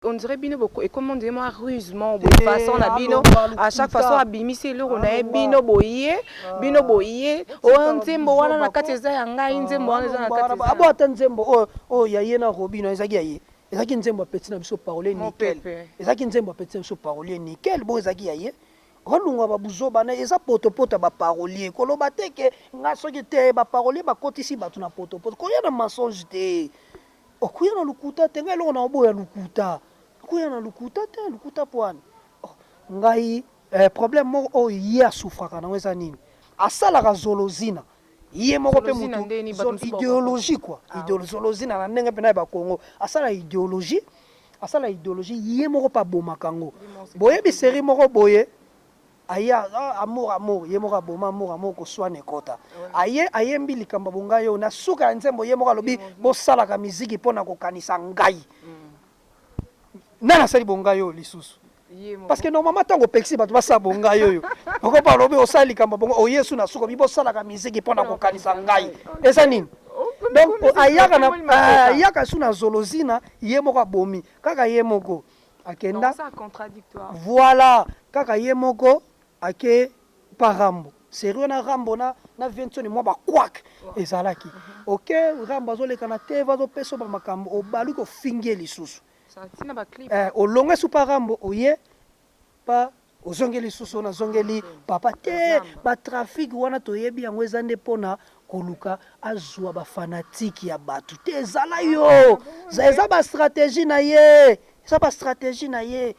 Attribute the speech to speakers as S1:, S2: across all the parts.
S1: On dirait bino beaucoup et comment dire moi rusement de façon la bino à chaque façon à bimisi le on a bino boye o nzembo wana na kati za yanga nzembo wana na kati za
S2: abo ata nzembo o ya ye na robino ezaki ya ye ezaki nzembo petit na biso parole nickel ezaki nzembo petit na biso parole nickel bo ezaki ya ye olunga babuzo bana eza potopoto ba parolier koloba teke nga soki te ba parolier ba kotisi batu na potopoto ko ya na mensonge te okuya na lukuta te ngai longo na oboya lukuta kuya na lukuta te lukuta poani ngai problème moko o ye asufraka nango eza nini asalaka zolozina ye moko pe mutu idéologie quoi idéolozina na ndenge pe na ba Congo asala idéologie ye moko pa bomaka ngo boyebi série moko boye aya amour ye moko aboma amour ko swane kota ayembi likamba bonga yo na suka ya nzembo ye moko alobi bosalaka miziki mpona kokanisa ngai nana sali bonga yo lisusu parce que normalement tango pexi bato basala bonga yo oko pa lobi osala likamba bonga o yesu na suka bibosalaka miziki mpona kokanisa ngai eza nini donc ayaka su na zolozina ye moko abomi kaka ye moko akenda voilà kaka ye moko ake parambo sérieux na rambo na ventoni mwa bakwak ezalaki ok rambo azoleka na te bazopesa ba makambo obali kofingie lisusu olonge su parambo oye pa ozongeli lisusu na zongeli papa te batrafic wana toyebi yango eza nde mpona koluka azwa bafanatike ya bato te ezala yo eza bastratégie na ye eza bastratégie na ye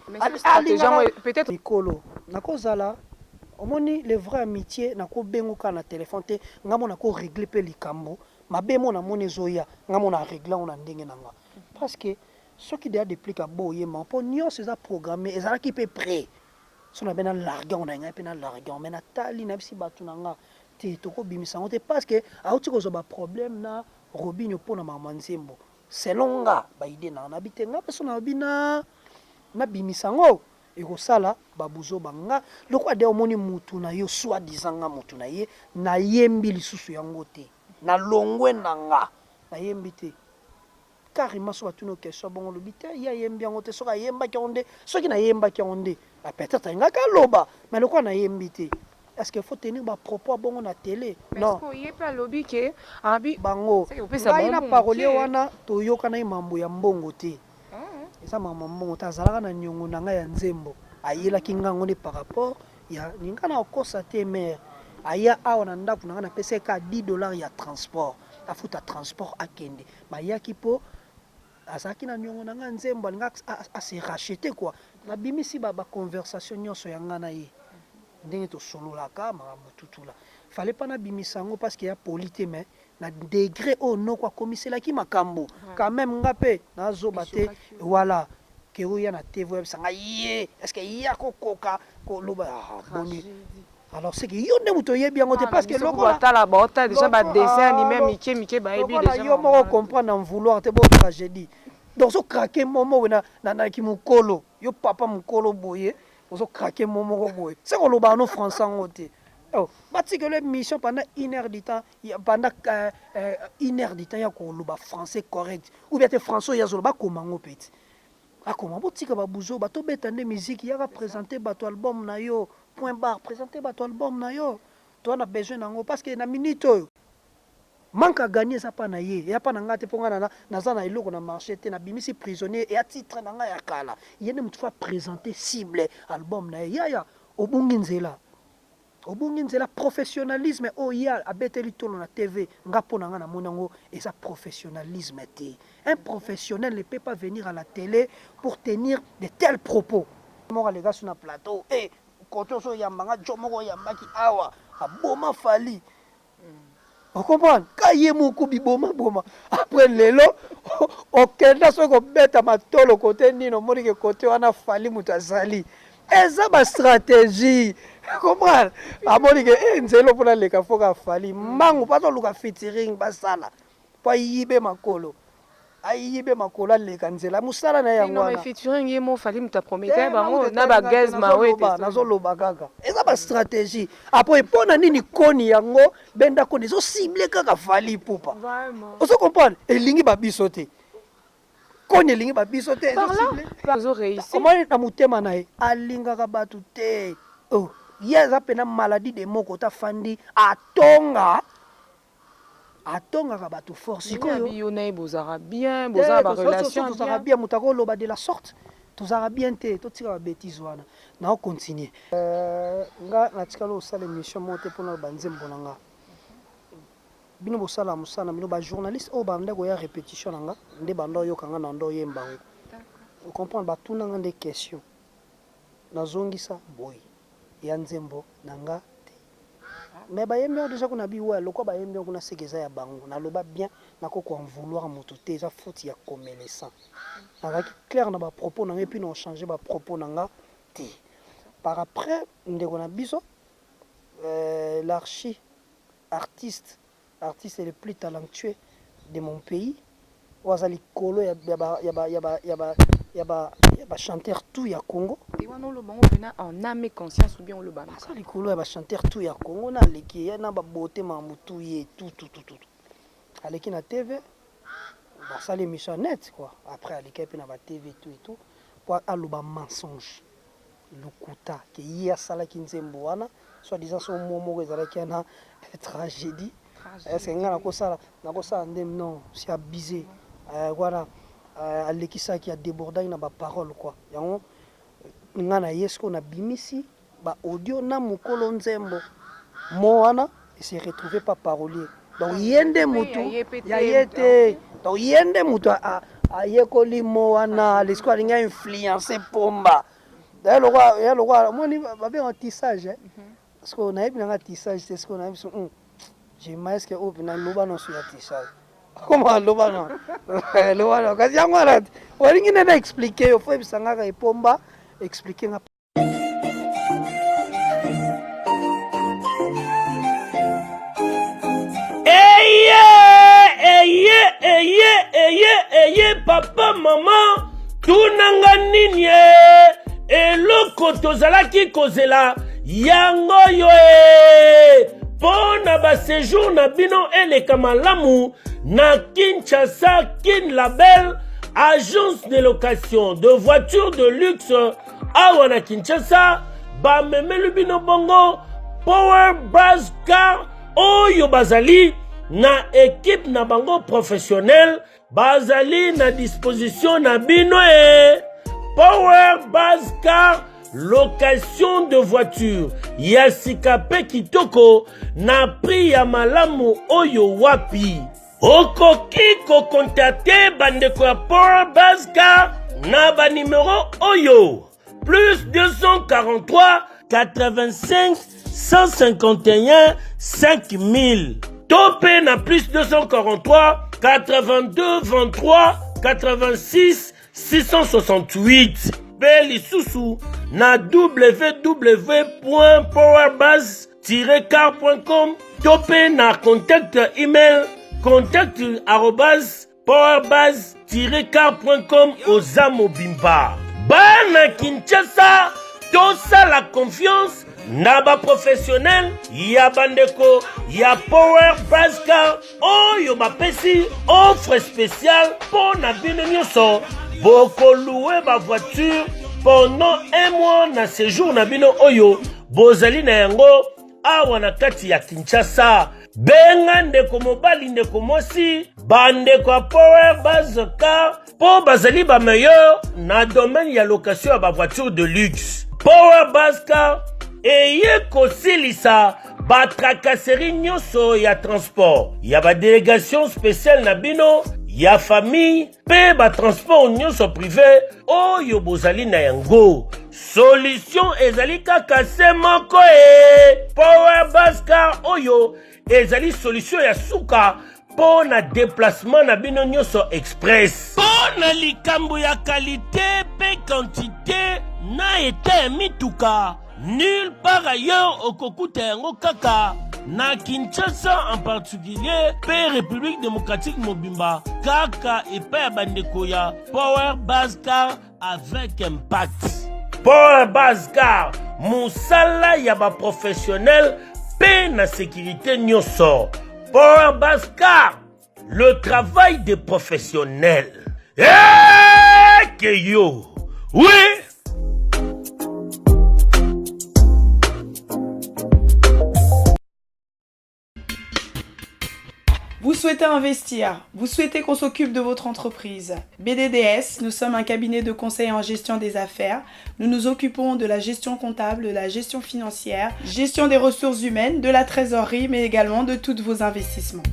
S2: peut-être likolo nakozala omoni le vrai amitié nakobengoka na téléphone te ngamo nakorégler mpe likambo mabe mo namoni ezoya ngamo na régler ngo na ndenge na nga parce que soki deya déplique aboyema mpo nyonso eza programme ezalaki mpe prêt so na be na largue ngo na ngai mpe na largue me natali nayebisi bato na nga te tokobimisa ngo te parce que auti kozwa baproblème na robinio mpo na mama nzembo selon nga baide na nabi te nga mpe so nabi nabimisa ngo ekosala babuzo banga lokwa de omoni mutu na yo soi-disant nga mutu na ye nayembi lisusu yango te na longwe na nga nayembi te carrément so batuni question bongo lobi te ya yembi yango te soki ayembaki yango nde soki nayembaki yango nde peut-être ayingaki aloba mais lokwa nayembi te est-ce qu'il faut tenir ba propos bongo na télé non
S1: ye pa lobi ke abi
S2: bango ngai na parolier wana toyokana ye mambo ya mbongo te eza mama mbongo te azalaka na niongo na ngai ya nzembo ayelaki ngango nde par rapport ya ninga na okosa te mare aya awa na ndako na ngai napesa ka $10 ya transport afuta transport akende bayaki mpo azalaki na niongo na ngai nzembo alinga ase rachete quoi nabimisi baconversation nyonso ya ngai na ye ndenge tosololaka makambo tutula fallait pas nabimisa yango parce que ya poli te mais na degré oyo noko akomiselaki makambo quand même nga mpe nazoba te voilà ke oya na tv oyebisanga ye est-ce que ye akokoka koloba boni alors c'est que yo nde moto oyebi yango te parce que lokola
S1: déjà badessin anime mike bayebi déjà
S2: yo moko comprendre en vouloir te bo tragédie donc so craquer momo wena na ki mukolo yo papa mukolo boye ozo craquer momo ko boye c'est ko loba no français ngo te oh batiki le mission pendant 1 heure du temps pendant 1 heure du temps ya ko loba français correct ou bien te français ya zo ba komango petit akoma botika babuzo bato betande musique ya présenter bato album na yo point barre présenter bato album na yo to na besoin nango parce que na minute oyo manque à gagner ça pas na ye ya pa na ngate ponga na za na iloko na marché te na bimisi prisonnier et à titre na nga ya kala yene mutu fa présenter cible album na ye ya obungi nzela professionnalisme o ya abeteli tolo na TV nga pona nga na monango et ça professionnalisme te un professionnel ne peut pas venir à la télé pour tenir de tels propos moko les gars sur na plateau et koto so yambanga jomoko yambaki awa aboma fali on comprend ka ye moko biboma boma après lelo okenda so ko beta matolo côté nino moni ke côté wana fali mutu azali eza ba stratégie comprendre amoni ke nzelo pona leka foka fali mangu pato luka featuring basala pa yibe makolo ayibe makolo leka nzela musala na yango
S1: wana non featuring ye mo fali muta prometteur bango na ba gaz mawe te
S2: nazo loba kaka eza ba stratégie après pona nini koni yango benda koni zo cible kaka fali pupa vraiment oso comprendre elingi ba biso te koni elingi babiso te
S1: comment
S2: na motema na ye alingaka bato te ye aza pena maladie de moko tafandi atongaka bato force
S1: sikoyo na ye bozaka bien bozaka barelation
S2: tozaka bien moto akoloba de la sorte tozaka bien te totika babétise wana nao continue nga natikala osala émission moko te mpona banzembo na nga bino bosala mosala bino bajournaliste oyo banda koya répétition na nga nde banda oyoka nga na nda oyembango ocomprendre batuna nga nde question nazongisa boye ya nzembo na nga te mais bayembi oyo déjà kuna biwa lokwa bayembi oyo kuna seke eza ya bango naloba bien nakoko en vouloir moto te eza faute ya comelaissant nazalaki clair na bapropos na nga epuis na ochange bapropos na nga te par après ndeko na biso l'archi artiste le plus talentueux de mon pays oaza likolo ya chanteur tout ya Congo
S1: en âme et conscience ou bien on le bana
S2: aza likolo ya chanteur tout ya Congo na leki ya na beauté mamutu ye tout aleki na TV basali émission net quoi après aleki pe na ba TV tout et tout pour aloba mensonge lokuta ke ye asalaki nzembo wana soit disant son momo ezalaki na tragédie est-ce que nga nakosala ndem non c'est abusé voilà alekisaki a débordaki na baparole quoi yango nga na ye ceque na bimisi baaudio na mokolo nzembo mo wana et se retrouvé pas parolier donc yende mutu ya ye te donc yende mutu ayekoli mo wana lesiko alingi influencer pomba d'ailleurs ya lokwa moni babenga tissage parce que nayebi nanga tissage te ceque nayebi j'ai mais que au final loba non sur tissage comment loba non loba non kasi yango ala walingi na expliquer faut bisanga ka pomba expliquer nga
S3: papa maman tunanga nini eloko tozalaki kozela yango yo pona ba séjour na bino eleka malamu na Kinshasa Kin Label agence de location de voitures de luxe awa na Kinshasa ba memelu bino bongo Power Buzz Car oyo bazali na équipe na bango professionnel bazali na disposition na bino Power Buzz Car location de voiture ya sikape kitoko na prix ya malamu oyo wapi okoki kokontakte bandeko ya Power Buzz Car na ba numéro oyo plus 243 85 151 5000 topé na plus 243 82 23 86 668 Beli Soussou na www.powerbuzz-car.com topé na contact email contact@powerbuzz-car.com Ozamo Bimba. Bana Kinshasa tosa la confiance na ba professionnel ya bandeko ya Power Buzz Car oyo bapesi offre spéciale pour na bino nyonso boko louer ba voiture pendant un mois na séjour na bino oyo bozali na yango awa na kati ya Kinshasa benga ndeko mobali ndeko mosi bandeko ya Power Buzz Car po bazali ba meilleur na domaine ya location ya ba voiture de luxe. Power Buzz Car eye kosilisa ba tracasserie nyonso ya transport ya ba délégation spéciale na bino ya famille pe ba transport nyonso privé oyo bozali na yango solution ezali kaka se moko Power Buzz Car oyo ezali solution ya suka po na déplacement na bino nyonso express po na likambo ya qualité pe quantité na eta mituka nulle part ailleurs okokuta yango kaka na Kinshasa en particulier pe République démocratique Mobimba kaka epai ya bandeko ya Power Buzz Car avec impact. Power Buzz Car musala ya ba professionnel pe na sécurité nyonso. Power Buzz Car le travail des professionnels. que yo. Oui.
S4: Vous souhaitez investir, vous souhaitez qu'on s'occupe de votre entreprise. BDDS, nous sommes un cabinet de conseil en gestion des affaires. Nous nous occupons de la gestion comptable, de la gestion financière, gestion des ressources humaines, de la trésorerie, mais également de tous vos investissements.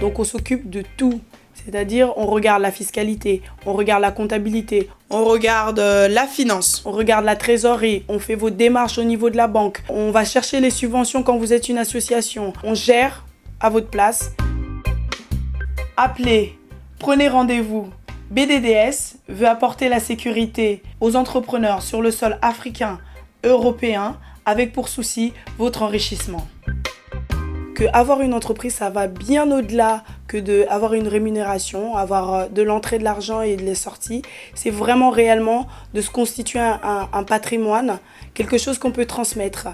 S4: Donc on s'occupe de tout. C'est-à-dire, on regarde la fiscalité, on regarde la comptabilité, on regarde la finance, on regarde la trésorerie, on fait vos démarches au niveau de la banque, on va chercher les subventions quand vous êtes une association, on gère à votre place. Appelez, prenez rendez-vous. BDDS veut apporter la sécurité aux entrepreneurs sur le sol africain, européen, avec pour souci votre enrichissement. Que avoir une entreprise, ça va bien au-delà que d'avoir une rémunération, avoir de l'entrée de l'argent et de la sortie. C'est vraiment réellement de se constituer un patrimoine, quelque chose qu'on peut transmettre,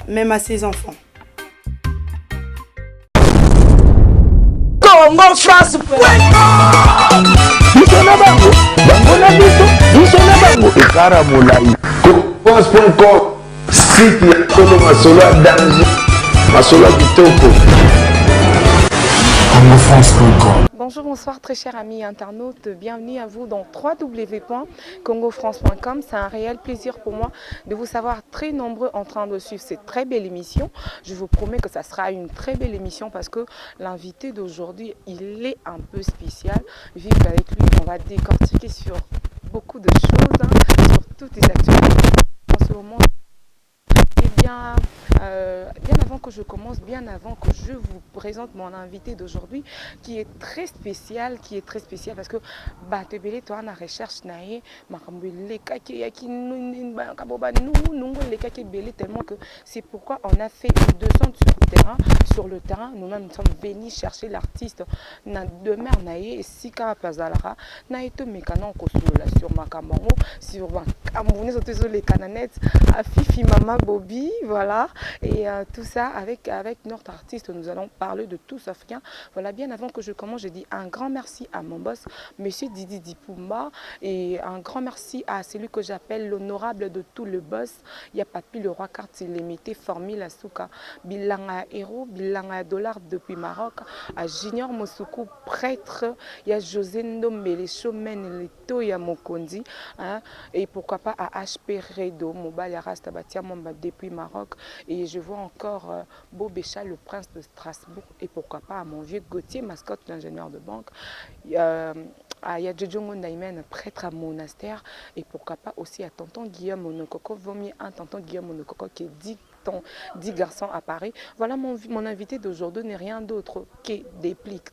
S4: même à ses enfants.
S1: Bonjour, bonsoir très chers amis internautes, bienvenue à vous dans www.congofrance.com. C'est un réel plaisir pour moi de vous savoir très nombreux en train de suivre cette très belle émission. Je vous promets que ça sera une très belle émission parce que l'invité d'aujourd'hui, il est un peu spécial. Vu qu'avec lui, on va décortiquer sur beaucoup de choses, sur toutes les actualités en ce moment. Eh bien, bien avant que je commence, bien avant que je vous présente mon invité d'aujourd'hui, qui est très spécial, parce que Batebele, toi, en recherche, tellement que c'est pourquoi on a fait une descente sur le terrain. Nous-mêmes, nous sommes venus chercher l'artiste. Demeure naïe et si Kapazalara, naïto mécanon sur Makambango, sur les cananettes, à Fifi Mama Bobby, voilà. Et tout ça avec notre artiste, nous allons parler de tous africains. Voilà, bien avant que je commence, je dis un grand merci à mon boss, Monsieur Didi Dipumba, et un grand merci à celui que j'appelle l'honorable de tout le boss. Il y a Papi le roi carte limité, Formule Asuka, Bilanga héros, Bilanga dollar depuis Maroc, à Junior Mosuku, prêtre, il y a José Ndombele, Chomen, Leto, il y a Mokondi, hein, et pourquoi pas à HP Redo, Mobile Rasta Batia Mamba depuis Maroc, et je vois encore Bobécha, le prince de Strasbourg, et pourquoi pas à mon vieux Gauthier, mascotte l'ingénieur de banque. Il y a Djedjongo Ndaimen, prêtre à monastère, et pourquoi pas aussi à tonton Guillaume Monokoko, vaut mieux un tonton Guillaume Monokoko qui est 10 garçons à Paris. Voilà, mon invité d'aujourd'hui n'est rien d'autre que des pliques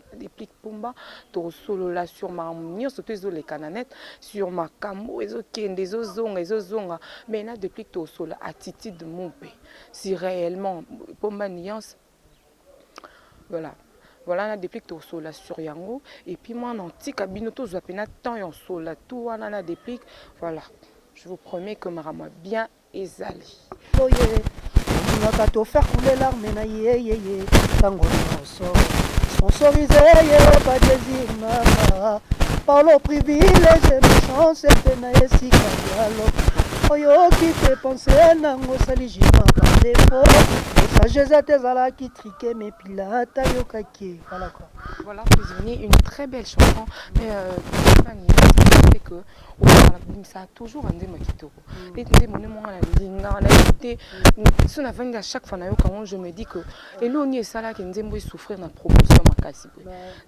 S1: Pumba, to solo là sur ma mignon, surtout les cananettes, sur ma camo, et des ozonga, mais là depuis que solo attitude de mon pays. Si réellement Pumba nuance, voilà. Voilà, depuis que tu es là sur Yango, et puis moi, en petit cabine, tu as peine tant en sola, tout, on a des pliques. Voilà, je vous promets que ma rame bien exali.
S2: Oh yeah, on va te faire couler l'arme, tango sponsorisé, pas désir, par le privilège, ma chance, c'est naïsi, Oyo qui fait penser, nango salijima par défaut. Sagesse qui triquait mes pilates, voilà quoi.
S1: Voilà, prisonnier, une très belle chanson, mais c'est que ça a toujours un démo qui tourne. Les démons, à chaque fois quand je me dis que et l'on est ça là qui nous souffrir dans la promotion ma casse.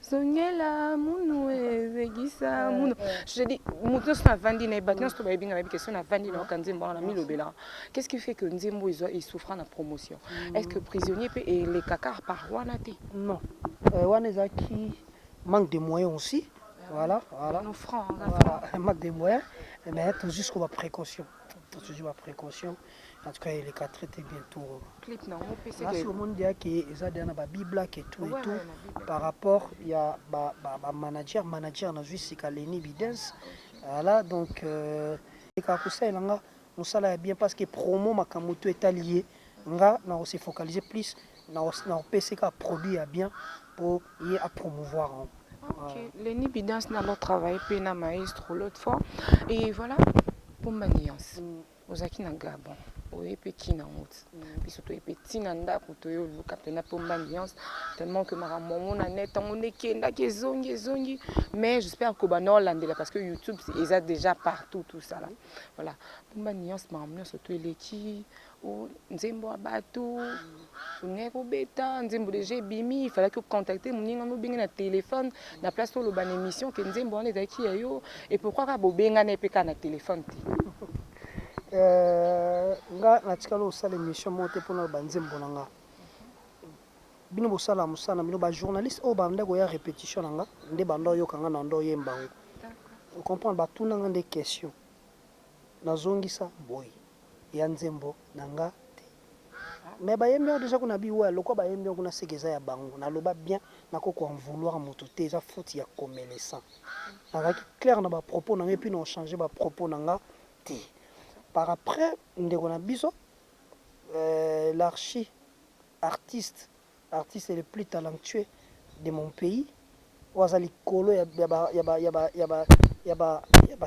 S1: Soniela, mounou, Zegisa, mounou. Je dis, mounou, c'est un vandi, n'est pas bien, c'est pas bien, question à vandi, quand Zembo a mis le béla. Qu'est-ce qui fait que Nzembo il souffre dans la promotion? Est-ce que prisonnier et les cacars par Wanati?
S2: Non. Wanezaki manque de moyens aussi. Voilà.
S1: Nos francs,
S2: voilà. Manque de moyens, mais jusqu'à ma précaution. Toujours ma précaution. En tout cas, il est traité bientôt. Là, sur le monde, il y a qui est Bible et tout et tout. Par rapport, il y a manager, on a vu c'est Kaleni Bidens. Voilà, donc, on s'en bien parce que promo Makamoto est allié. On a aussi focalisé plus. On a PCK produit bien pour y à promouvoir.
S1: Ok, Lenny Bidance n'a pas travaillé pour un maestro l'autre fois. Et voilà, pour ma nuance. Aux acquis na Gabon. Oui, petit na route. Puis surtout, petit nanda pour te le capitaine pour ma nuance. Tellement que ma maman a net, on est qui zongi. Mais j'espère qu'au Bano Hollandais parce que YouTube, ils ont déjà partout tout ça là. Voilà. Pour ma nuance, ma maman surtout les qui ou nzembo abato. Soneko beta, nzembo déjà bimi, il fallait que contacter mon no benga na téléphone, na place sur le ban émission que nzembo on est daki yo et pourquoi ka bobenga na peka na téléphone ti.
S2: Nga natika lo sala émission monte pour na banzembo nanga. Bino bo sala musana bino ba journaliste o ba ndeko ya répétition nanga, nde bando yo kanga na ndo yembango. On comprend ba tunanga des questions. Nazongisa boy. Ya nzembo nanga. Mais ba yembe déjà qu'on a bi ouais lokwa ba yembe qu'on a segeza ya bango na loba bien na ko en vouloir mototé za faute ya commerçant avec clair na ba propos na et puis on changer ba propos nanga ti par après ndeko na biso l'archi artiste est le plus talentueux de mon pays wazali kolo ya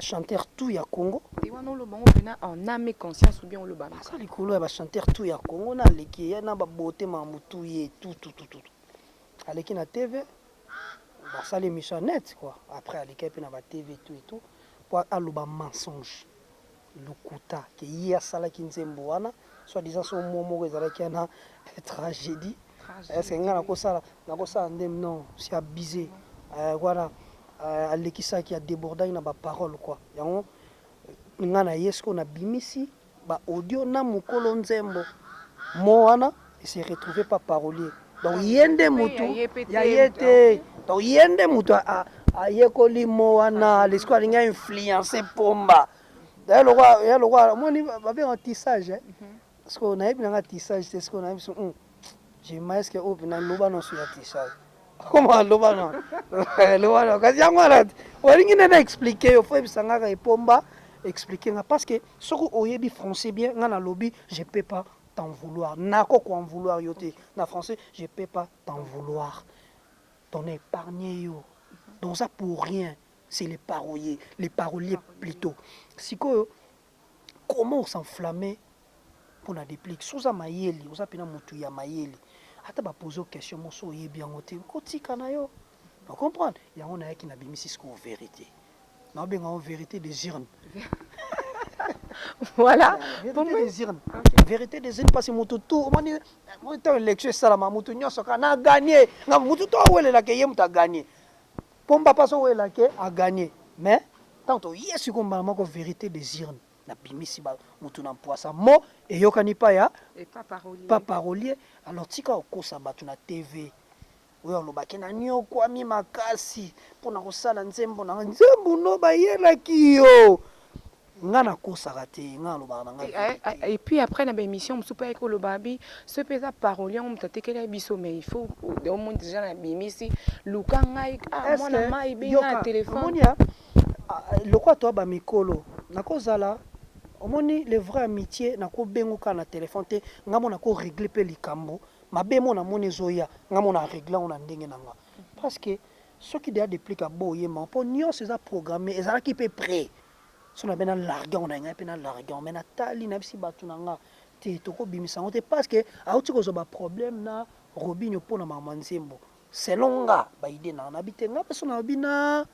S2: chanteur tout ya Congo.
S1: Et on le bango en âme et conscience ou bien on le bango.
S2: Ça les couleurs ya chanteur tout ya Congo na leki ya na ba beauté mamutu ye tout. Aleki na TV ba ça l'émission net quoi. Après aleki pe na ba TV tout et tout pour aloba mensonge. Lukuta ke ya sala ki nzembo wana soit disant son momo ezalaki na tragédie. Est-ce que ngana ko sala ndem non c'est abusé. Voilà alekisa qui a débordé na ba parole quoi yango ngana yesko na bimisi ba audio na mukolo nzembo moana et s'est retrouvé pas parolier donc yende mutu ya yete donc yende mutu a yekoli moana lesko alinga influencer pomba d'ailleurs le roi moi ni ba bien tissage parce qu'on a bien un tissage c'est ce qu'on a j'ai masque au na loba non sur tissage. Comment l'obano? L'obano. Quand il y a un on a expliqué, il faut que pomba expliquer parce que ce que oyebi français bien, ngana lobby, je peux pas t'en vouloir. Nako ko en vouloir yote. Na français, je peux pas t'en vouloir. Ton épargné yo. Donc ça pour rien, c'est les paroliers plutôt. Si que comment s'enflammer pour la déplique sous a mayeli, vous appelez mutu ya mayeli. Ata ba poser question moso yebi angote kotika na yo on comprendre ya on a qui na bimisi ce qu'on vérité na ben en vérité des urnes
S1: voilà
S2: pour des urnes vérité des urnes parce que moto tout moni moi tant élection ça la moto nyoso kana gagner na moto to wele la ke yem ta gagner pomba pas so wele ke a gagner mais tant to yesu ko mama ko vérité des urnes na bimisi ba mutu na poisa mo et yokani pa ya
S1: et
S2: pas parolier alors tika okosa batu na TV oyo lobaki na nyoko ami makasi pona kosala nzembo no bayela kiyo ngana kosa raté ngana lobana
S1: et puis après na émission msupa eko lobabi ce pesa parolier on tatekela biso mais il faut au moins déjà na bimisi luka ngai moi na mai benga téléphone
S2: monia lokwa to ba mikolo nakozala omoni le vrai amitié nako bengoka na téléphone te ngamo nako régler pe likambo mabe mo na moni zoya ngamo na régler on a ndenge nanga parce que ce qui déjà déplique à boyema pour nyo c'est ça programmé et ça qui peut prêt so na bena larguer on a nga pe na larguer on mena tali na bisi batu nanga te to ko bimisa on te parce que auti ko zo ba problème na Robinho pona mama nzembo selon nga ba idée na bitenga parce na bina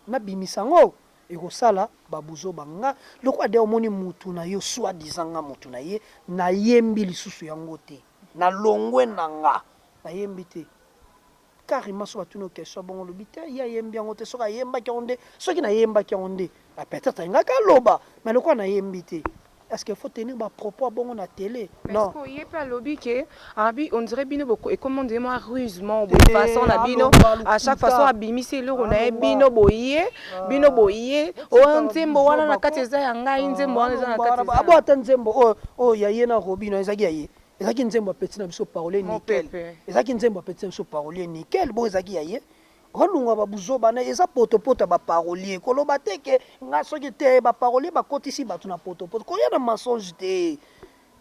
S2: na bimisa ngo ekosala babuzo banga lokwa de omoni mutu na yo soit disant nga mutu na ye na yembi lisusu yango te na longwe nanga na yembi te carrément so batuno question bon lo bité ya yembi yango te so ka yemba ki onde so ki na yemba ki onde peut-être nga ka loba mais lokwa na yembi te. Est-ce qu'il faut tenir ma propos bon à télé? Non.
S1: Est-ce qu'il y a pas lobby que on dirait bino beaucoup et comment dire moi rusement de façon la bino à chaque façon à bimisi le on a bino boyé o nzembo wana na kati za yanga nzembo wana na kati za
S2: abo atanzembo o ya yena robino ezaki yaye ezaki nzembo petit na biso parler nickel ezaki nzembo petit na biso parler nickel bon ezaki yaye rolunga babuzo bana eza potopoto ba parolier koloba teke nga soki te ba parolier ba kotisi batu na potopoto ko ya na mensonge te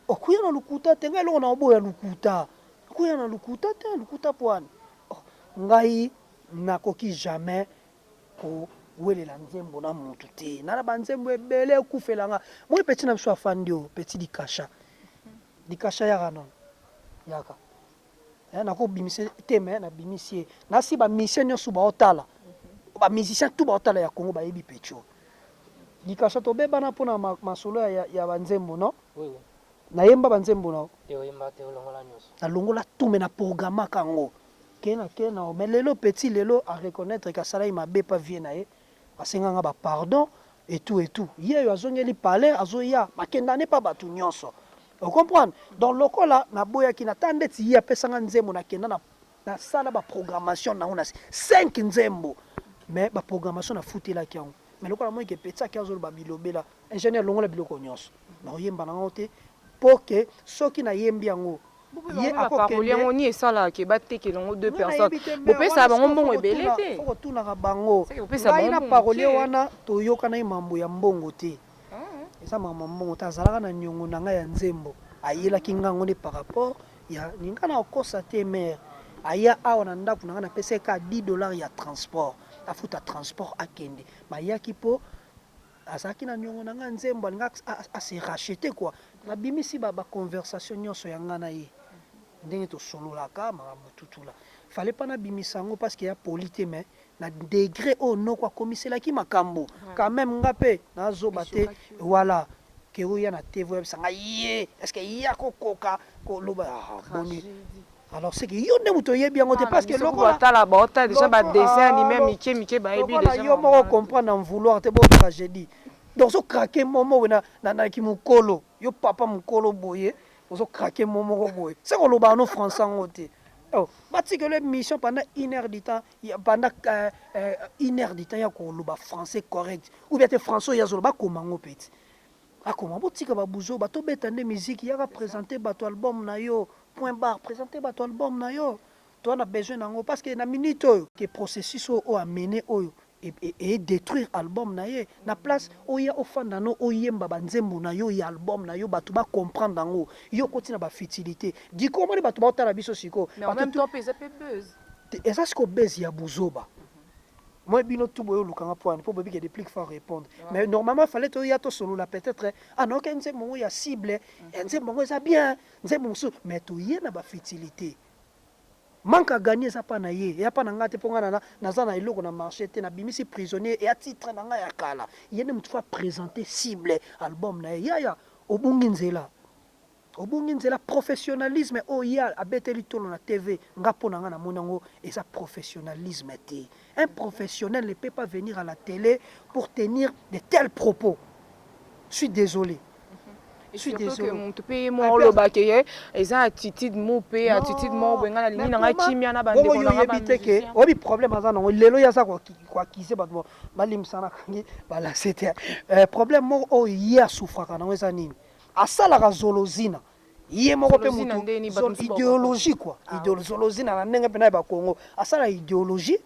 S2: okuya na lukuta te ngai lo na oboya lukuta okuya na lukuta te lukuta poani ngai nakoki jamais ko welela nzembo na mutu te nana banzembo ebele ekufelanga moi petit na biso afandi o petit dikasha yaka non yaka nakobimise teme na bimisie nasi bamisie nyonso baotala bamusicien tout baotala ya Congo bayebi petio dikasha tobebana mpona masolo ya banzembo no nayemba banzembo na nalongola tume na programmaka yango kena mais lelo petit lelo a reconnaître que asala mabe pa vie na ye asenganga ba pardon et tout ye yo azongeli palais azoya bakendane pa batu nyonso vous comprenez donc lokola na boya ki natande ti ya pesanga nzembo na kenda na sala ba programmation na ona 5 nzembo mais ba programmation na futela ki yango mais lokola moi ke petit ki azolo ba bilobela ingénieur longola biloko nyonso na oyemba na ngote pour que soki na yembi yango
S1: ye akoparoli yango ni esala ke bateke longo deux personnes bopesa bango mbongo ebele te
S2: foko tunaka bango ngai na paroli wana toyoka na mambo ya mbongo te eza mama mbongo te azalaka na niongo na ngai ya nzembo ayelaki ngango nde par rapport ya ninga na okosa te mare aya awa na ndako na ngai napesa ka $10 ya transport afuta transport akende mayaki mpo azalaki na niongo na ngai nzembo alinga ase rachete quoi nabimisi baconversation nyonso ya ngai na ye ndenge tosololaka makambo tutula fallait pas nabimisa yango parce que ya poli te mais na degré oyo noko akomiselaki makambo quand même nga mpe nazoba te voilà ke oya na tv oyebisanga ye est ce que ye akokoka koloba boni alors c'est que yo nde moto oyebi yango te parce que
S1: lokolatala baota déjà badessin anime mike bayebi déjà
S2: yo moko comprendre en vouloir te bo tragédie donc so craquer momo na ki mukolo yo papa mukolo boye ozo craquer momo boye c'est qu'on loba no français ngote oh bati que le mission pendant 1 heure du temps pendant 1 heure du temps ya ko loba français correct ou bien te français ya zo ba komango petit akoma botika ba buzo ba to betande musique ya présenter bato album na yo point barre présenter bato album na yo toi on a besoin nango parce que na minute que processus o amener oyo et détruire album na ye na place oya ofanda no oyemba banzembo na yo ya album na yo batu ba comprendre dango yo kotina ba futilité di comment les batu ba otala biso siko
S1: mais en même temps pesa pe buzz
S2: et ça ce que buzz ya buzoba moi bino tout boyo lukanga point pour bébé que des pliques faut répondre mais normalement fallait to ya to solo la peut-être ah non que nzembo ya cible nzembo ça bien nzembo mais to ye na ba futilité manque à gagner ça pas na ye ya pas na ngate ponga na za na iloko na marché te na bimisi prisonnier et à titre na nga ya kala yene mutu fa présenter cible album na ya obungi nzela professionnalisme o ya abeteli tolo na TV ngapo na nga na monango et ça professionnalisme te un professionnel ne peut pas venir à la télé pour tenir de tels propos je suis désolé.
S1: Je suis désolé. Tu peux moi le baquer et ça attitude mo pe attitude mo benga na lingi na kimia na bande ko na
S2: bande ke obi problème azana lelo ya sa kwa kise bato balim sana kangi bala c'était problème mo o ya souffraka na weza nini asala ka zolozina ye moko pe mutu idéologie quoi idéologie na ndenge pe na ba Congo asala idéologie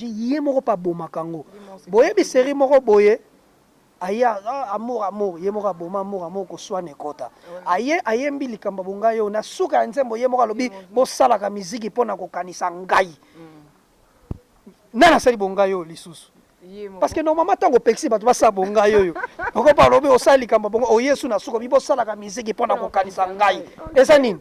S2: ye moko pa bomakango boye bi série moko boye aya amour ye moko boma amour ko swane kota aye mbili kamba bonga yo na suka nzembo ye moko lobi bo sala ka musique pona ko kanisa ngai nana sali bonga yo lisusu parce que normalement tango pexi bato ba sa bonga yo oko pa lobi o sali kamba bonga o yesu na suka bi bo sala ka musique pona ko kanisa ngai esa nini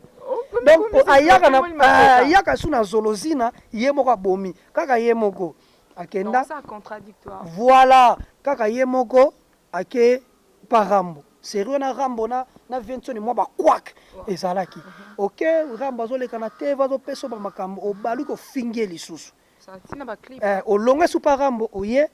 S2: donc ayaka suna zolozina ye moko bomi kaka ye moko akenda
S1: ça contradictoire
S2: voilà kaka ye moko ake parambo sérieux na rambo na 20 mois ba kwak ezalaki OK rambo azoleka na te vazo peso ba makambo obalu ko finge lisusu
S1: ça tina ba clip
S2: olonga su parambo oye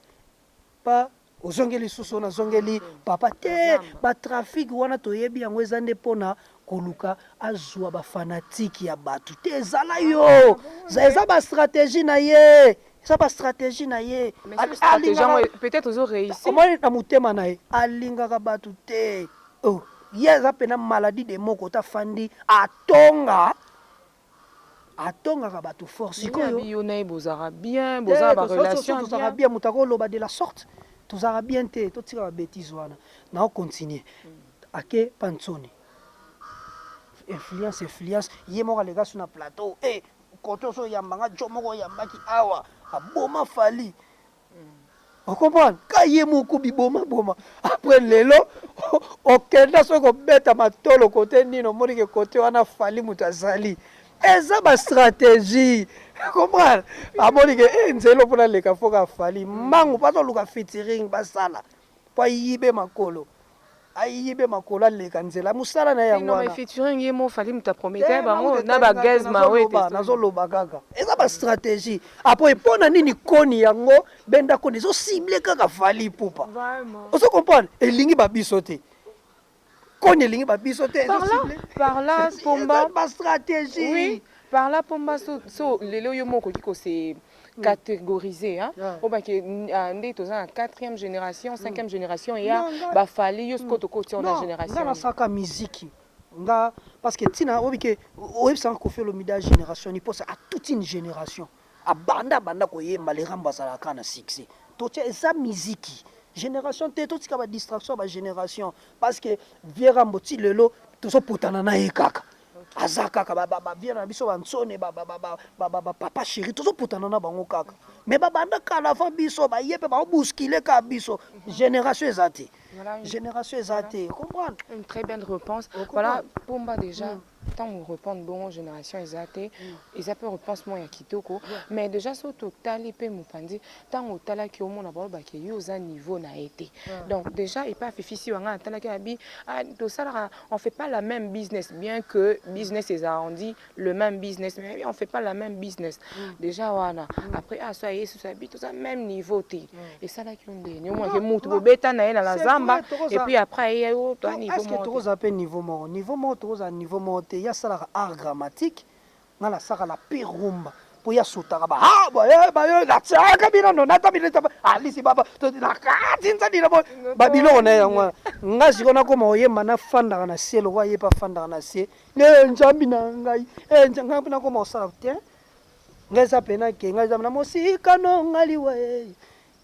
S2: pa ozongeli susu na zongeli papa te ba trafic wana toyebi yango ezande pona koluka azwa ba fanatique ya batu te ezala yo eza ba stratégie na ye ça pas stratégie na ye
S1: peut-être aux réussi
S2: moi na mutema na ye alingaka batu te oh yeza pena maladie de moko ta fandi atonga ka batu force
S1: ko yo na bozara bien bozara ba relation
S2: bozara bien mutako loba de la sorte tozara bien te to tira ba bêtise wana na continuer ake pansoni influence ye moko les gars sur na plateau côté so yambanga jomoko yambaki awa aboma fali. On comprend? Quand il y a mon coubi boma boma, après lelo, okenda so ko beta matolo côté nino moni ke côté wana fali mutazali. Eza ba stratégie. Comprendre? Amoni ke nzelo pona leka foka fali. Mangu pato luka featuring basala. Po yibe makolo. Ayibe makolo leka nzela musala na yango wana.
S1: Non mais featuring yemo fali muta prometteur bango na ba gaz mawe te.
S2: Nazo loba gaga. Eza ba stratégie. Après pona nini koni yango benda koni zo ciblé kaka fali pupa.
S1: Vraiment.
S2: On se comprend? Elingi ba bisote. Koni elingi ba bisote.
S1: Par là Pomba.
S2: Ba stratégie.
S1: Oui. Par là Pomba so lelo yo moko kiko c'est catégorisé hein oba ke ndé toza na 4e génération 5e génération ya ba fali yo skoto ko tia na génération
S2: na saka muziki nga parce que tina obi ke obi sans ko fait le mida génération ni pose à toute une génération a banda ko yemba les ramba sala kana succès to tia esa muziki génération te to tika ba distraction ba génération parce que viera mboti lelo to so putana na ekaka azaka ka ba viera biso bansone papa chéri to so putana na bango kaka mais ba banda kala fa biso ba yepe ba bousculer ka biso génération ezate génération ezate comprendre
S1: une très belle réponse voilà Pomba déjà tant on répond bon génération ezate ils appellent réponse moi ya kitoko mais déjà surtout tali pe mupandi tant on tala ki omo na ba ke yo za niveau na été donc déjà il pas fifisi wanga tala ki abi to sala on fait pas la même business bien que business est arrondi le même business mais on fait pas la même business déjà wana après à ça yesu ça habite ça même niveau t et ça là qui on dit au moins que mutu beta na la zamba et puis après il y a toi niveau
S2: est-ce que tu appelles niveau mo tu as niveau mo il y a ça art grammatique na la sala la pirumba pour ya sotaka ba ba la tsaka bino no nata bino alisi baba to na ka tinza dina ba bilo na yango ngazi kona ko moyemba na fanda na selo wa yepa fanda na se ne njambi na ngai njambi na ko mo sala te ngeza pena ke ngaza na mosika no ngaliwe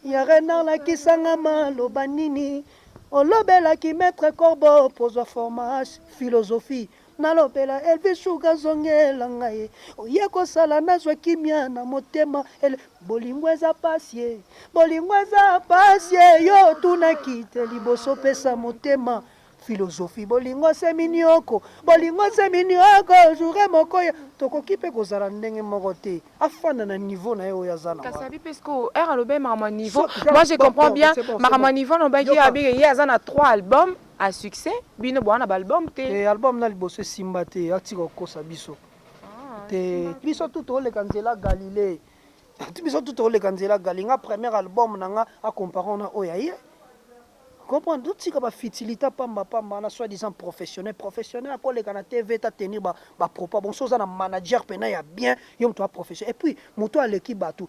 S2: ya rena la kisanga maloba nini olobela ki maître corbeau pose formation philosophie nalopela Elvis Sugar zongela ngai oye kosala nazwa kimia na motema bolingo eza pasie yo tunakite liboso pesa motema philosophie bolingo se minioko joure mokoya tokoki pe kozala ndenge moko te afanda na niveau na yo ya zana
S1: kasabi pesco er alobe mama niveau moi je comprends bien mama niveau no baki abi ya zana 3 albums à succès bino bwana ba album te
S2: et album na liboso simba te atiko kosa biso te biso tout ole kanzela Galilée biso tout ole kanzela Galinga premier album nanga a comparant na oyaye comprendre tout tika ba fitilité pamba na soi-disant professionnel à quoi les kana TV ta tenir ba propos bon chose na manager pena ya bien yom toi professionnel et puis moto à l'équipe bato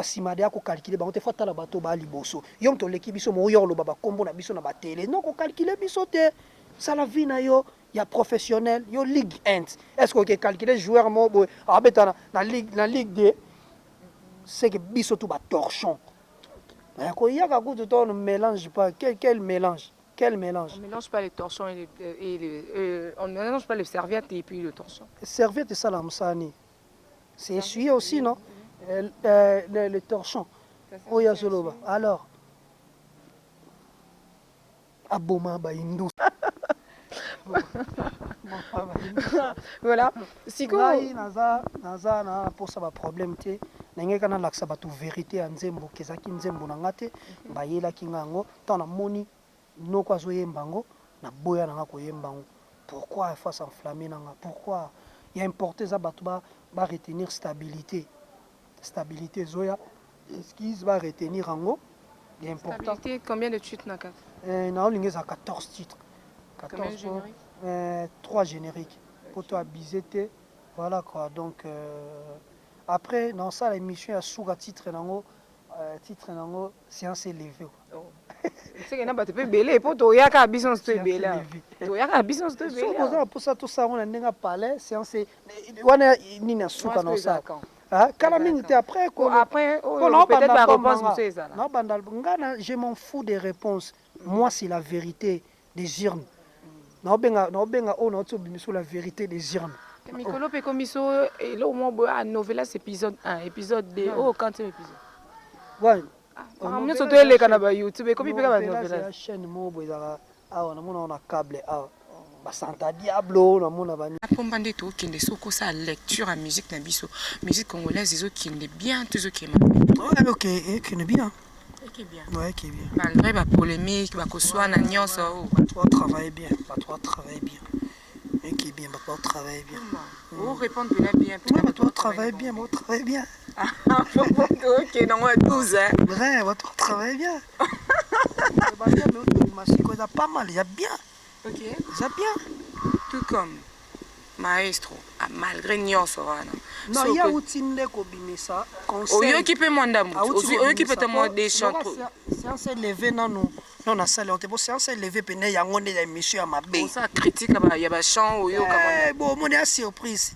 S2: simade ya ko calculer ba on te fata la bato ba liboso yom to l'équipe biso mo yolo ba kombo na biso na ba télé non ko calculer biso te ça la vie na yo ya professionnel yo Ligue 1 est-ce que calculer joueur mo bo abeta na Ligue 2 c'est que biso tout ba torchon. Il y a un mélange pas. Quel mélange? Quel mélange?
S1: On ne mélange pas les torchons on ne mélange pas les serviettes et puis le torchon.
S2: Serviette et salamsani. C'est essuyé aussi, non? Le torchon. Oh, ya zoloba. Alors. Aboma ba indou.
S1: Voilà. Siko
S2: naza na pour ça ba problème té. Nenge kana laksa batu vérité ya nzembo kezaki nzembo na ngate bayela kingango tant na moni noko azoyembango na boya na ko yembango pourquoi il faut s'enflammer nanga pourquoi il y a importé za batu ba retenir stabilité zoya esquisse va retenir ango il est important
S1: stabilité combien de titres naka
S2: na olinge za 14 titres
S1: 14 génériques
S2: 3 génériques pour toi bizete voilà quoi donc après dans ça l'émission a sous titre nango séance élevée
S1: c'est que na ba te pe belé pour to yaka business to belé to yaka business to belé
S2: so pour ça tout ça on a ndenga parler séance wana nina suka na ça ah kana minute après
S1: quoi après peut-être la réponse c'est ça
S2: non bandal ngana je m'en fous des réponses moi c'est la vérité des urnes na benga on a tout sur la vérité des urnes
S1: Mikolo pe komiso et là au moins boya novelas épisode 1, épisode 2. Oh quand c'est épisode.
S2: Ouais.
S1: On surtout les canaba YouTube comme il peut ba novelas.
S2: La chaîne mo boya awa na mona na câble awa. Ba Santa Diablo na mona ba.
S1: Pombande to kende soko sa lecture à musique na biso. Musique congolaise izo kende bien toujours qui
S2: Ouais OK, qui est bien.
S1: Qui est bien.
S2: Ouais, qui est bien.
S1: Malgré la polémique, ba ko soit na nyonso.
S2: Toi travaille bien, pas toi travaille bien. Et qui est bien, bah toi travaille bien.
S1: Oh répondre bien.
S2: Bah toi travaille bien, moi travaille bien.
S1: OK, non 12 hein.
S2: Vrai, bah toi travaille bien. Bah bien mais Masiko il a pas mal, il y a bien.
S1: OK.
S2: Il y a bien.
S1: Tout comme maestro, malgré nyonso wana.
S2: Non, il y a outine ko bimisa conseil.
S1: Oyo qui peut mwanda mutu. Oyo qui peut te mwanda chanter.
S2: Séance levé non na salle on te bo séance levé pene yango nde ya émission ya mabe.
S1: Ça critique ya ba chant oyo
S2: comme bon mon est surprise.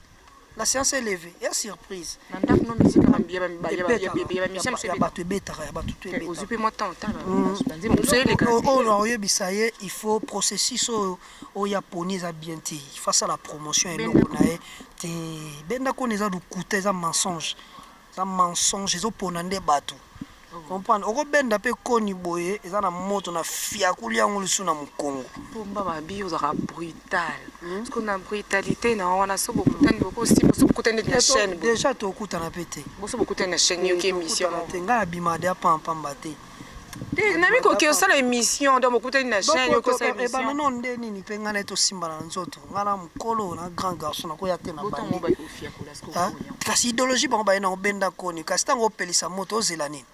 S2: La séance est levée, il y a surprise.
S1: Nanda no musique ba bien ba mission
S2: ya batu betara ya batu
S1: betara. Ozupe moi temps ta.
S2: Oh non, yebisaye, il faut processus au Japonais za bien ti. Il faut ça la promotion et l'eau na te benda ko neza lukuta za mensonge. Ça mensonge zo ponande batu. Comprendre oko benda pe koni boye eza na moto na fia kulia ngulu suna mukongo
S1: pomba ba bio za brutal parce qu'on a brutalité na wana so bokutani boko si so bokutani na chaîne
S2: déjà to kutana pete
S1: boso bokutani na chaîne yo ki émission
S2: tenga la bimade ya pamba te
S1: te na miko ki osala émission donc bokutani na chaîne yo ko sa émission
S2: e ba non nde nini pe ngana to simba na nzoto ngala mukolo na grand garçon na ko ya te na bandi kasi idéologie bango ba na obenda koni kasi tango pelisa moto ozela nini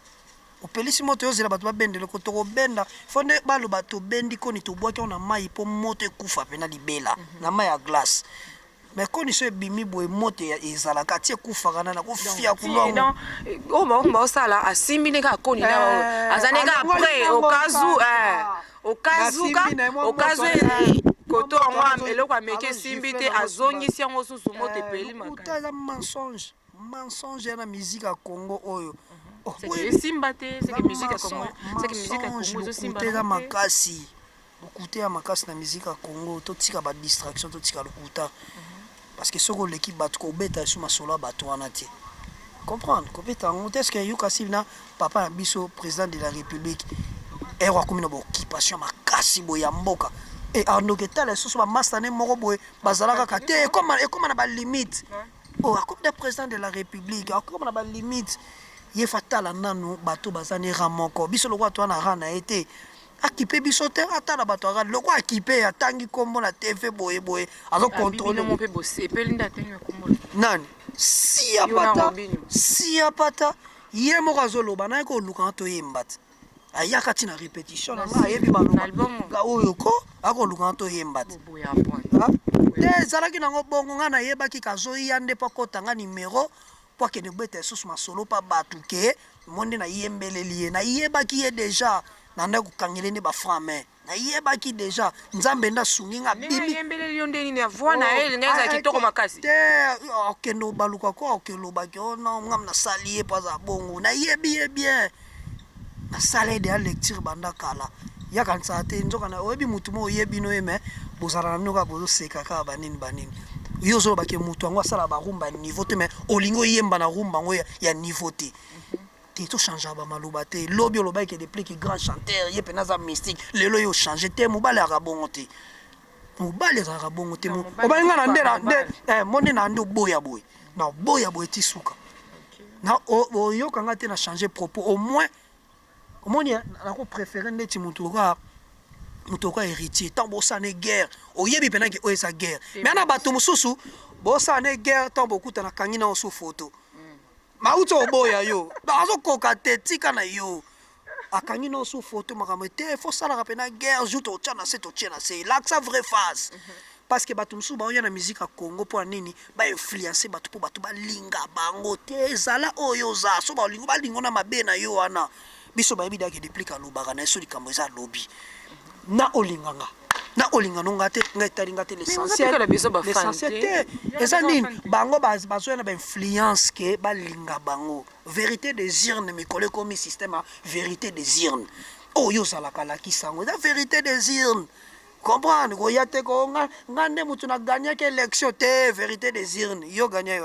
S2: opelisi moto ozela bato babendele ko toko benda fonde balo bato bendi koni to boaki on na mai po moto ekufa pena libela na mai ya glace mais koni so bimi boye moto ya ezala kati ekufa kana na ko fia kulwa
S1: non o ba osala asimbi neka koni na azane ka après au casu koto ngwa eloko ameke simbi te azongisi yango susu moto epeli makasi
S2: eza mensonge na musique ya Congo oyo.
S1: C'est que simba te, c'est que musique à Congo, c'est que musique à Congo zo simba.
S2: Te makasi. Okuté ya makasi na musique à Congo, to tika ba distraction, to tika lokuta. Parce que soko l'équipe bat ko beta sur masolo bato wana te. Comprendre, ko beta on est-ce que yuka sivna papa na biso président de la République. Et wa komina bo occupation makasi bo ya mboka. Et Arnaud Ketala so ba mastane moko boy bazalaka ka te comme na ba limite. Oh, comme le président de la République, comme na ba limite. Ye fatala nanu bato bazani ramoko biso lokwa to na rana été akipe biso te atala bato aga lokwa akipe atangi kombo na TV boye azo contrôler
S1: mon pe bosse epeli ndatenga kombo
S2: nani si apata ye moko azoloba na ko luka to yembat ayaka tina répétition na yebi baloba ga oyo ko ako luka to yembat te zalaki nango bongo ngana yebaki kazo yande pa kotanga numéro pour que ne bete sous ma solo pas batuke monde na yembeleli na yebaki ye déjà nanda ku kangele ne ba frame na yebaki déjà nzambe nda sunginga
S1: bibi yembeleli ndeni na voix na elle ngeza kitoko makasi
S2: te okendo baluka ko okelo baki ona ngam na salier pas za bongo na yebi bien na salle de lecture banda kala ya kansa te nzoka na oyebi mutu mo yebi no yeme bozara noka bozo seka ka banini yozo bake mutu ngo sala ba rumba niveau te mais olingo yemba na rumba ngo ya niveau te te to changer ba maluba te lobi oloba ke depuis que grand chanteur ye penaza mystique lelo yo changer te mobale akabongo te mobale akabongo te obalinga na ndela monde na ndo boya boy ti suka na o yo kanga te na changer propos au moins na ko préférer ndeti mutu mutoka héritier tant bosane guerre oyebi pena ke oyesa guerre mais ana bato mususu bosane guerre tant beaucoup na kangina oso photo mauto oboya yo bazo koka te tika na yo akangina oso photo makambo te faut sala pena guerre joute au tchana c'est l'accent vrai face parce que bato mususu ba na musique à Congo pour nini ba influencer bato po bato ba linga bango te zala oyo za so ba lingo na mabe na yo wana biso ba yebida ke duplica lobaka na so likambo za lobby na olinganga nonga te ngetalinga te l'essentiel te eza nini bango bazoya na ba influence ke balinga bango vérité des urnes mikole komi système a vérité des urnes oyo zalaka laki sango eza vérité des urnes comprendre koya te ko nga nde mutu na gagné que élection te vérité des urnes yo gagné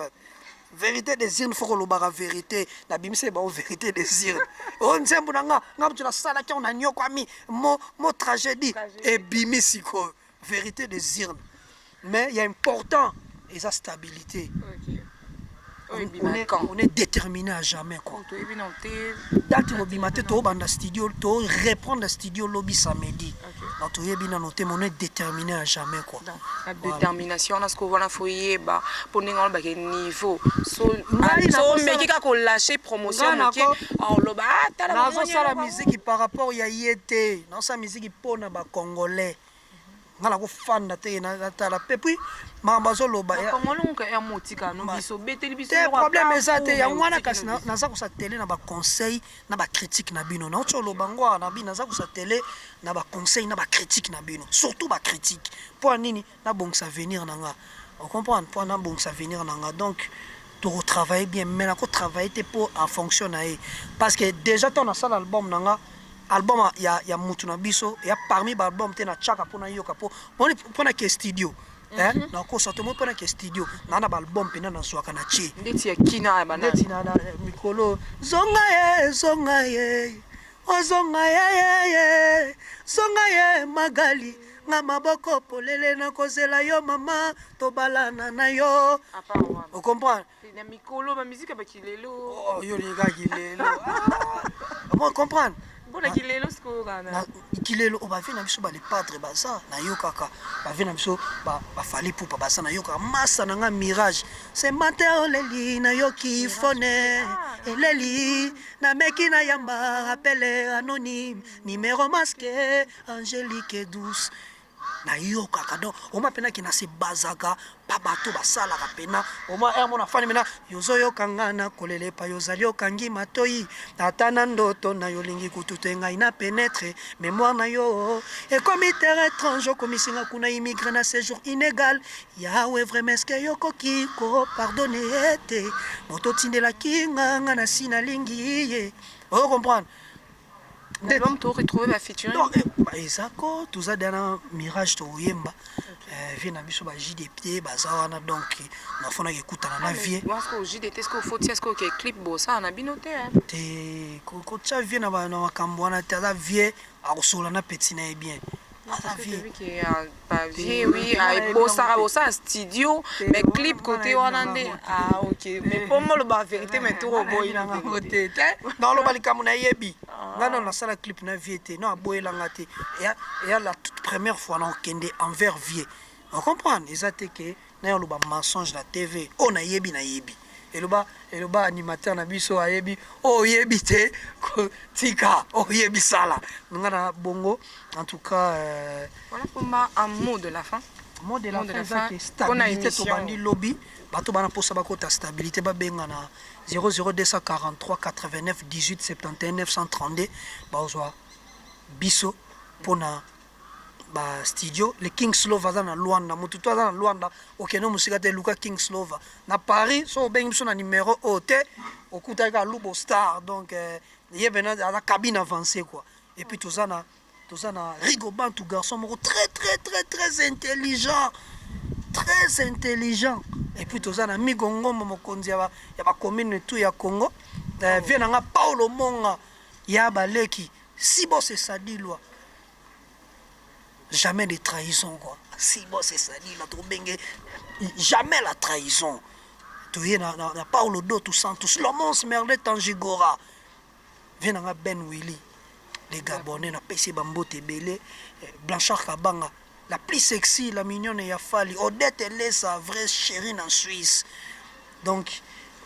S2: vérité des urnes faut kolobaka vérité na bimise ba vérité des urnes o nzembo na nga mutu na sala ki on a nyokwami mo tragédie et bimisi ko vérité des urnes mais il y a important et sa stabilité. On est déterminé à jamais quoi. Date mobimate to banda studio to reprendre le studio lobby samedi. Donc tu es bien noté on est déterminé à jamais quoi.
S1: La détermination on a ce qu'on voit foyer ba pour ninga ba niveau. So mais qui ko lâcher promotion qui on lo ba ta
S2: la musique par rapport ya yete. Non sa musique pour na ba congolais. Ngala ko fanda te na tala pe puis mambazo loba ya
S1: kongolonka ya motika no biso beteli biso
S2: problème ezate ya ngwana kasi na za ko sa télé na ba conseil na ba critique na bino na tsholo bangwa na bino za ko sa télé na ba conseil na ba critique na bino surtout ba critique pour nini na bon ça venir nanga on comprend pour na bon ça venir nanga donc tu retravailler bien mais na ko travailler te pour en fonction na parce que déjà ton na sala album nanga album ya mutu na biso ya parmi ba album te na chaka pona yoka po pona ke studio na ko sato mo pona ke studio na ba album pena na swaka na chi
S1: ndeti ya kina ba na
S2: ndeti na mikolo zonga ye ozonga ye zonga ye magali nga maboko polele na kozela yo mama tobalana na yo on comprend
S1: na mikolo ba musique ba kilelo
S2: oh yo les gars kilelo on comprend
S1: bona kilelo sko kana
S2: kilelo o ba vina biso ba les padres baza na yo kaka ba vina biso ba fali pupa baza na yo kaka massa na nga mirage c'est matin leli na yo ki fone eleli na meki na yamba appelé anonyme numéro masqué angélique et douce na yo kaka donc o ma pena ki na se bazaka pa bato basala ka pena o ma mona fani mena yozo yo kangana kolele pa yozali yo kangi matoi atana ndoto na yo lingi kututenga ina pénétrer mémoire na yo et comme terre étrange comme singa kuna immigré na séjour inégal yawe vraiment est-ce que yo koki ko pardonner te moto tindela kinga na sina lingi o comprendre.
S1: L'album tu retrouvé ma featuring.
S2: Non, ezako tout ça dans mirage to yemba. Vient na biso ba JDP bazawana donc na fona écoute na vie.
S1: Moi ce que JDP est-ce que faut est-ce que clip bossa na binoté
S2: te ko tcha vient na ba na kambwana ta la vie a kosola na petit na bien.
S1: Ah qui pas vie oui ai bossa studio mais clip côté wanande ah OK mais pour moi le ba vérité mais tout boy na
S2: côté dans le balikamu na yebi ngana na sala clip na vie te non boy la ngate et la toute première fois na kende envers vie on comprend ezate que na lo ba mensonge la TV on a yebi na yebi et le bas animateur na biso a yebi oh yebi te tika oh yebi sala ngana bongo en tout cas
S1: voilà pour moi un mot de la fin
S2: mot de la fin que stabilité to bandi lobby bato bana posa bakota stabilité ba benga na 00243 89 18 71 932 bazwa biso pona ba studio le King Slova za na Luanda mutu to za na Luanda okeno musika te Luka King Slova na Paris so bengi biso na numéro OT okuta ka Lubo Star donc yebena à la cabine avancée quoi et puis tout ça na Rigoban tout garçon très intelligent et puis tout ça na Migongo mokonzi ya ba commune tout ya Congo vient na Paulo Monga ya baleki si bon c'est ça dit loi. Jamais de trahison quoi. Si bon c'est ça dit la trobengue jamais la trahison. Tu es na Paulo do tout Santos Lomons Merle Tangigora. Vient na Ben Willy. Les Gabonais na PC Bambote Belé Blanchard Kabanga la plus sexy la mignonne ya Fali Odette Lessa vraie chérie en Suisse. Donc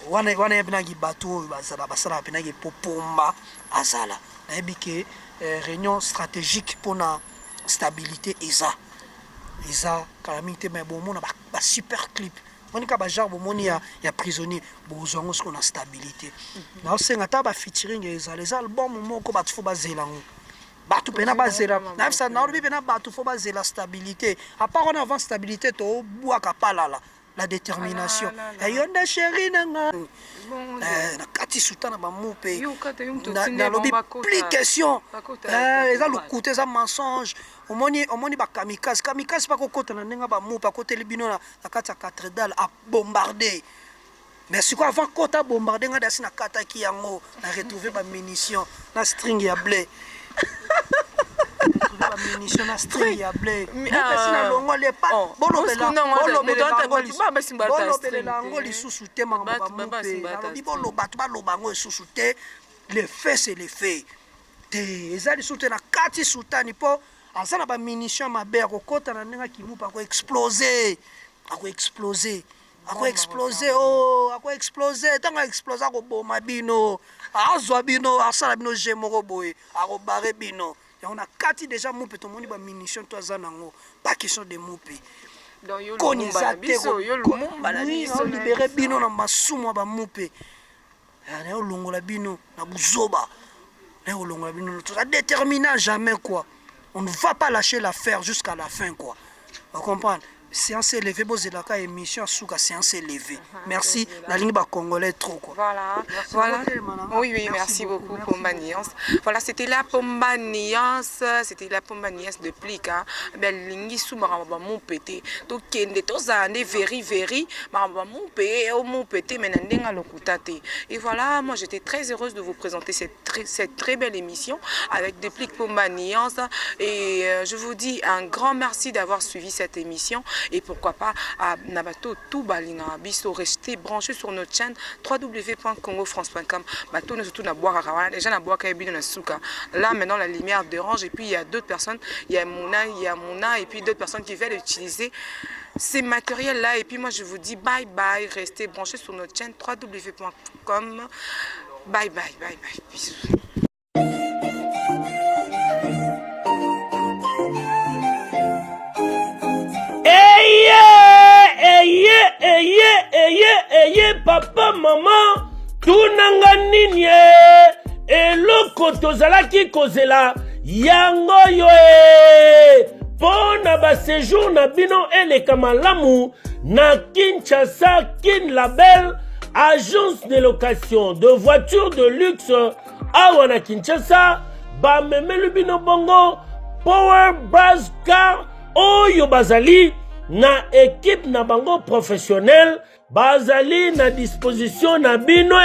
S2: wana ebina ki bato basala pena ki popomba azala. Na ebike réunion stratégique pour na stabilité eza calamité mais bon mona ba super clip monika ba genre moni ya prisonnier bozongo ce qu'on a stabilité na senga ta ba featuring eza les albums moko ba tfo ba zelango ba tu pena ba zela na ça na obi pena ba tu fo ba zela stabilité à part on avant stabilité to bua kapala la la détermination. Yonda chéri nanga. Na kati sultana ba moupe. Na lobi plus question. Eza lokuta eza mensonge. Omoni ba kamikaze. Kamikaze pas kokota na nenga ba moupe côté libino na kati ya cathédrale a bombarder. Mais si quoi avant kota bombarder nga dasi na kata ki yango na retrouver ba munition na string ya blé. La munition na string ya blé. Na longo le pas. Bolobela ngo lisusu te mama ba moupe. Alobi boloba to baloba ngo lisusu te. Le fait c'est le fait. Te ezali lisusu na kati sultani po azana ba munition mabe kokota na nenga kimupa ko exploser. Ako exploser. Ako exploser tanga exploser ko boma bino azwa bino asala bino jemoko boye ako bare bino ya on a kati déjà moupe to moni ba munition to azanango pas question de moupe
S1: donc yo lumumba la biso
S2: libérer bino na masumu ba moupe na yo longola bino na buzoba na yo longola bino to déterminant jamais quoi on ne va pas lâcher l'affaire jusqu'à la fin quoi vous comprenez. Séance élevée, bozélaka émission souka séance élevée. Merci, la ligne congolais trop quoi.
S1: Voilà, voilà. Oui, merci beaucoup pour ma nuance. Voilà, c'était la pomba nuance, de plique. Ben lingi sou maramba mon pété. Donc kende tozane very, maramba mon pété, mon pété, mais n'endenga lokutate. Et voilà, moi j'étais très heureuse de vous présenter cette très belle émission avec des pliques pomba nuance. Et je vous dis un grand merci d'avoir suivi cette émission. Et pourquoi pas à Nabato tout balinga biso rester branché sur notre chaîne www.congofrance.com. Bato nous surtout na boire à déjà na boire kaibino na suka. Là maintenant la lumière dérange et puis il y a d'autres personnes, il y a Mouna et puis d'autres personnes qui veulent utiliser ces matériels là et puis moi je vous dis bye bye, restez branchés sur notre chaîne www.com. Bye. Bisous.
S3: Papa maman tunanga nini eloko tozalaki kozela yango yo pona ba séjour na bino eleka malamu na Kinshasa Kin Label agence de location de voitures de luxe awa na Kinshasa ba memelu bino bongo Power Buzz Car oyo bazali na équipe na bango professionnel bazali na disposition na bino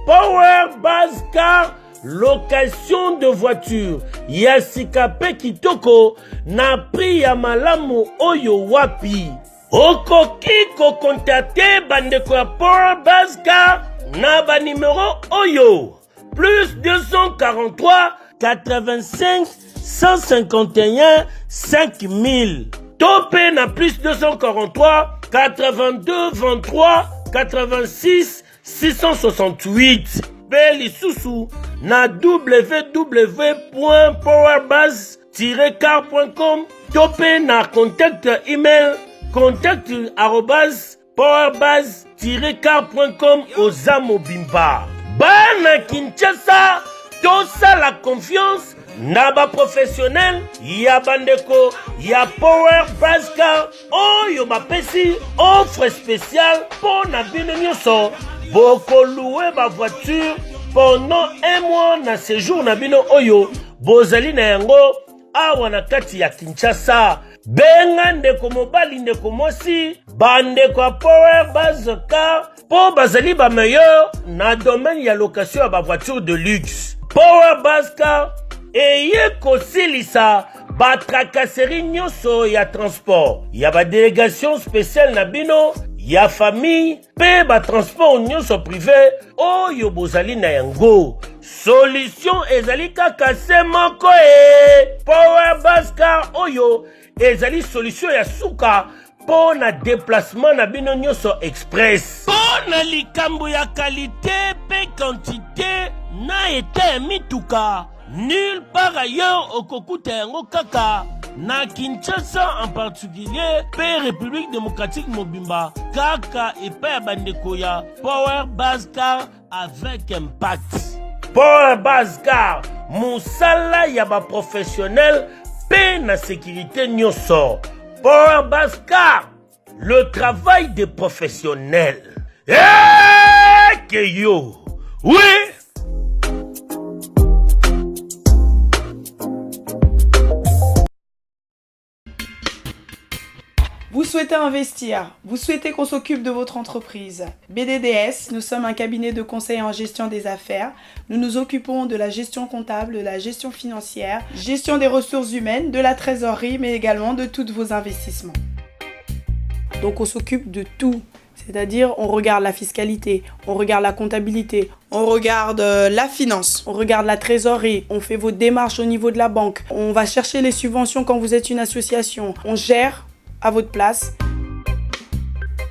S3: Power Buzz Car location de voiture ya sikape kitoko na prix ya malamu oyo wapi okoki kokontakte bandeko ya Power Buzz Car na ba numéro oyo plus 243 85 151 5000 topé na plus 243 82 23 86 668 Beli Soussou na www.powerbuzz-car.com topé na contact email contact@powerbuzz-car.com Ozamo Bimba Bana Kinshasa tosa la confiance Naba professionnel, ya bandeko, ya Power Buzz Car, oyo bapesi, offre spéciale pour na bino nyonso. Boko louer ba voiture pendant un mois na séjour na bino oyo. Bozali na yango, awa na kati ya Kinshasa. Benga ndeko mobali ndeko mosi, bandeko ya Power Buzz Car, po bazali ba meilleur na domaine ya location ya ba voiture de luxe. Power Buzz Car, eye kosilisa batrakaseri nyonso ya transport ya badélégation spéciale na bino ya famille pe batransport nyonso privé oyo bozali na yango solution ezali kaka se moko Power Buzz Car oyo ezali solution ya suka po na déplacement na bino nyonso express po na likambo ya qualité pe quantité na ete mituka nulle part ailleurs au Kokuta yango kaka na Kinshasa en particulier pe République démocratique Mobimba kaka epa ya bandeko ya Power Buzz Car avec impact. Power Buzz Car musala ya ba professionnel pe na sécurité nyonso. Power Buzz Car le travail des professionnels. Que yo! Oui!
S4: Vous souhaitez investir, vous souhaitez qu'on s'occupe de votre entreprise. BDDS, nous sommes un cabinet de conseil en gestion des affaires. Nous nous occupons de la gestion comptable, de la gestion financière, gestion des ressources humaines, de la trésorerie, mais également de tous vos investissements. Donc on s'occupe de tout. C'est-à-dire, on regarde la fiscalité, on regarde la comptabilité, on regarde la finance, on regarde la trésorerie, on fait vos démarches au niveau de la banque, on va chercher les subventions quand vous êtes une association, on gère à votre place.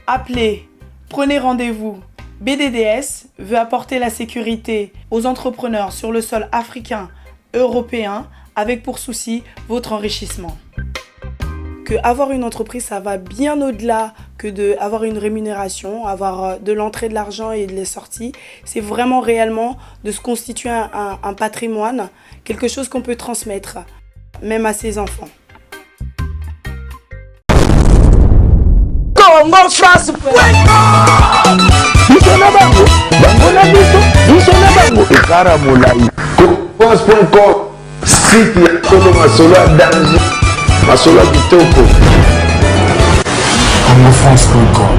S4: Appelez, prenez rendez-vous. BDDS veut apporter la sécurité aux entrepreneurs sur le sol africain, européen, avec pour souci votre enrichissement. Que avoir une entreprise, ça va bien au-delà que d'avoir une rémunération, avoir de l'entrée de l'argent et de les sorties. C'est vraiment réellement de se constituer un patrimoine, quelque chose qu'on peut transmettre, même à ses enfants.
S2: Congo France
S5: site ya Kolo Masolo ya danger Masolo ya kitoko. Congo France.com